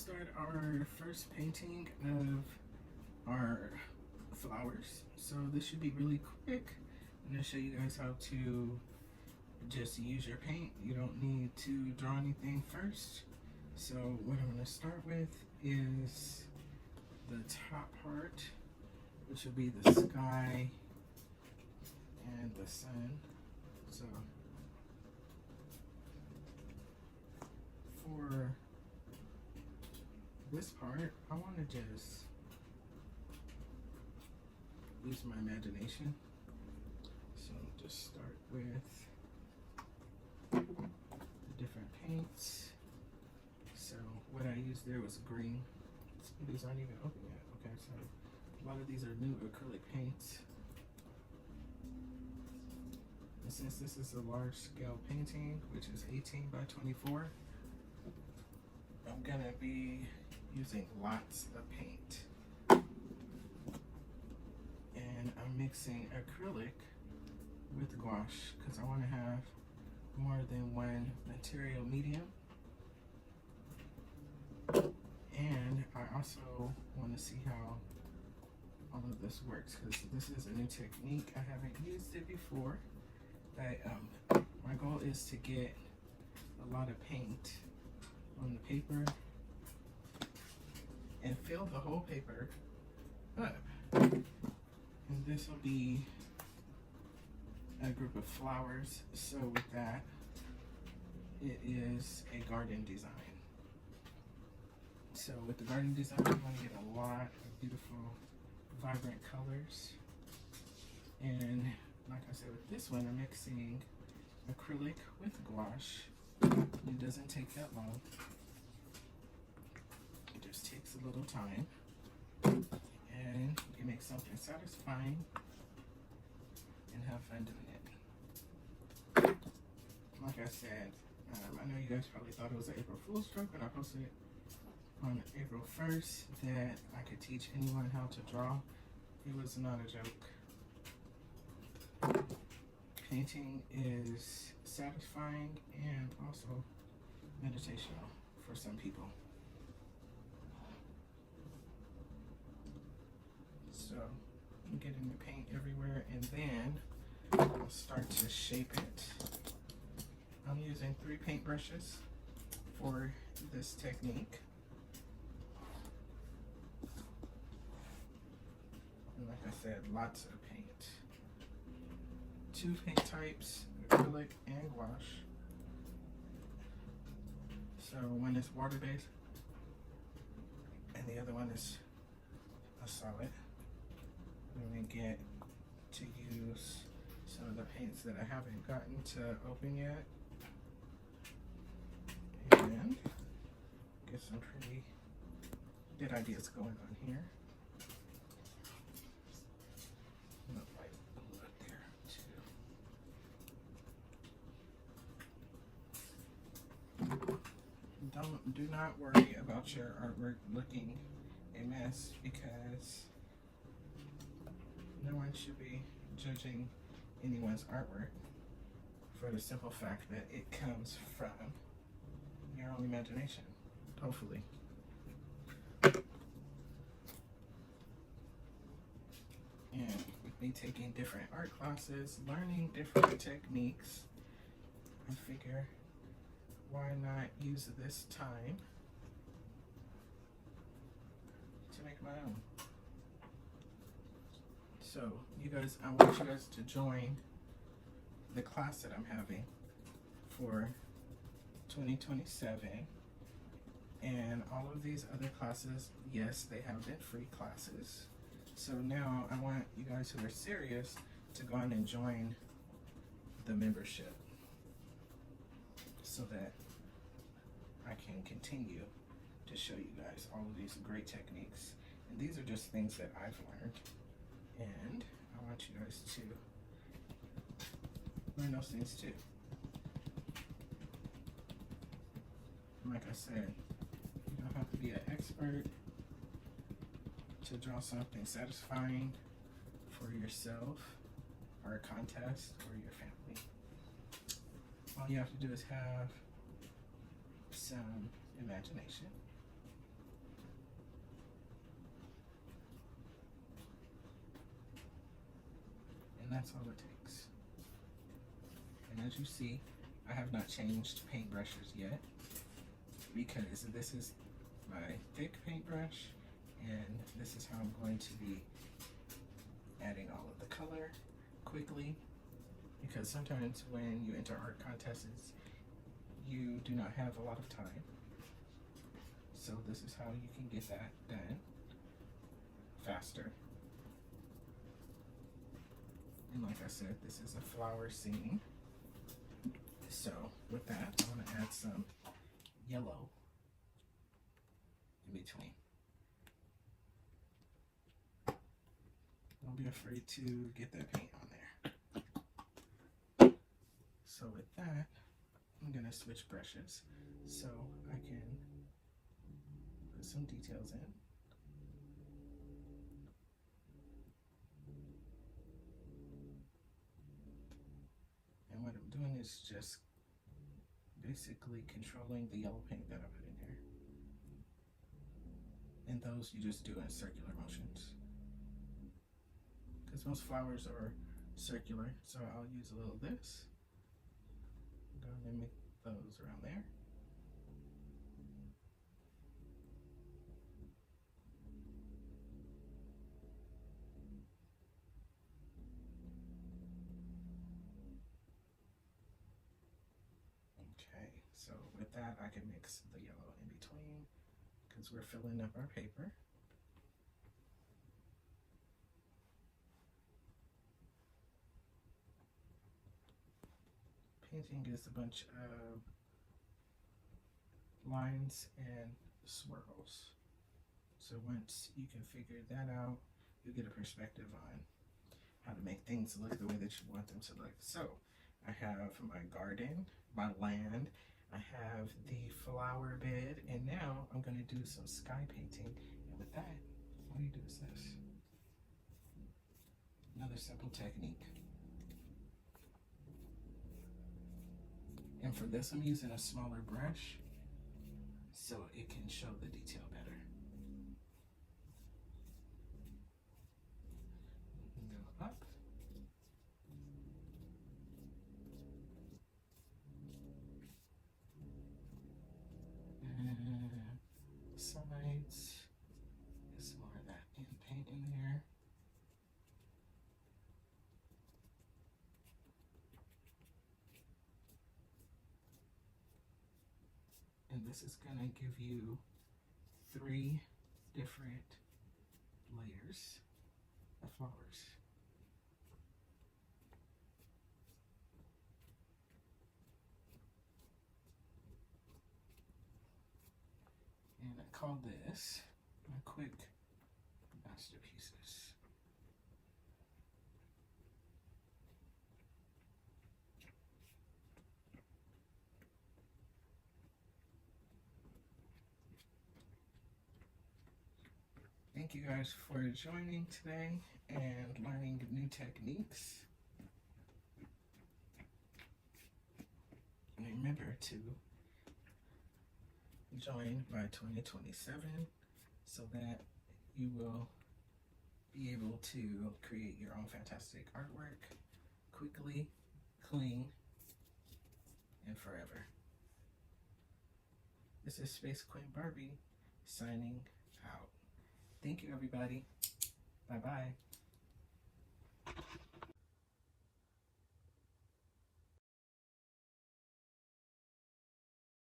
start our first painting of our flowers. So this should be really quick. I'm going to show you guys how to just use your paint. You don't need to draw anything first. So what I'm going to start with is the top part, which will be the sky and the sun. So for this part, I want to just use my imagination. So just start with the different paints. So what I used there was green. Some of these aren't even open yet. Okay, so a lot of these are new acrylic paints. And since this is a large scale painting, which is 18 by 24, I'm gonna be using lots of paint. And I'm mixing acrylic with gouache because I want to have more than one material medium. And I also want to see how all of this works because this is a new technique. I haven't used it before. But my goal is to get a lot of paint on the paper and fill the whole paper up. And this will be a group of flowers. So with that, it is a garden design. So with the garden design, I'm going to get a lot of beautiful, vibrant colors. And like I said, with this one, I'm mixing acrylic with gouache. It doesn't take that long. It just takes a little time. And you can make something satisfying and have fun doing it. Like I said, I know you guys probably thought it was an April Fool's joke when I posted it on April 1st that I could teach anyone how to draw. It was not a joke. Painting is satisfying and also meditational for some people. So I'm getting the paint everywhere and then I'll start to shape it. I'm using 3 paintbrushes for this technique. And like I said, lots of paint. 2 paint types, acrylic and gouache. So one is water-based and the other one is a solid. I'm going to get to use some of the paints that I haven't gotten to open yet. And get some pretty good ideas going on here. Do not worry about your artwork looking a mess because no one should be judging anyone's artwork for the simple fact that it comes from your own imagination, hopefully. And with me taking different art classes, learning different techniques, I figure why not use this time to make my own. So you guys, I want you guys to join the class that I'm having for 2027. And all of these other classes, yes, they have been free classes. So now I want you guys who are serious to go on and join the membership so that I can continue to show you guys all of these great techniques. And these are just things that I've learned. And I want you guys to learn those things too. And like I said, you don't have to be an expert to draw something satisfying for yourself or a contest or your family. All you have to do is have some imagination And that's all it takes. And as you see, I have not changed paintbrushes yet because this is my thick paintbrush and this is how I'm going to be adding all of the color quickly, because sometimes when you enter art contests you do not have a lot of time. So this is how you can get that done faster. And like I said, this is a flower scene. So with that, I'm going to add some yellow in between. Don't be afraid to get that paint on there. So with that, I'm going to switch brushes so I can put some details in. And what I'm doing is just basically controlling the yellow paint that I put in there. And those you just do in circular motions, because most flowers are circular. So I'll use a little of this. I'm going to mimic those around there. Okay, so with that I can mix the yellow in between because we're filling up our paper. Painting is a bunch of lines and swirls. So once you can figure that out, you'll get a perspective on how to make things look the way that you want them to look. So I have my garden, my land, I have the flower bed, and now I'm going to do some sky painting. And with that, all you do is this. Another simple technique. And for this, I'm using a smaller brush so it can show the detail better. Go up. And sides. Get some more of that paint in there. And this is going to give you 3 different layers of flowers. And I call this my quick masterpieces. Thank you guys for joining today and learning new techniques. And remember to join by 2027 so that you will be able to create your own fantastic artwork quickly, clean, and forever. This is Space Queen Barbie signing out. Thank you, everybody. Bye-bye.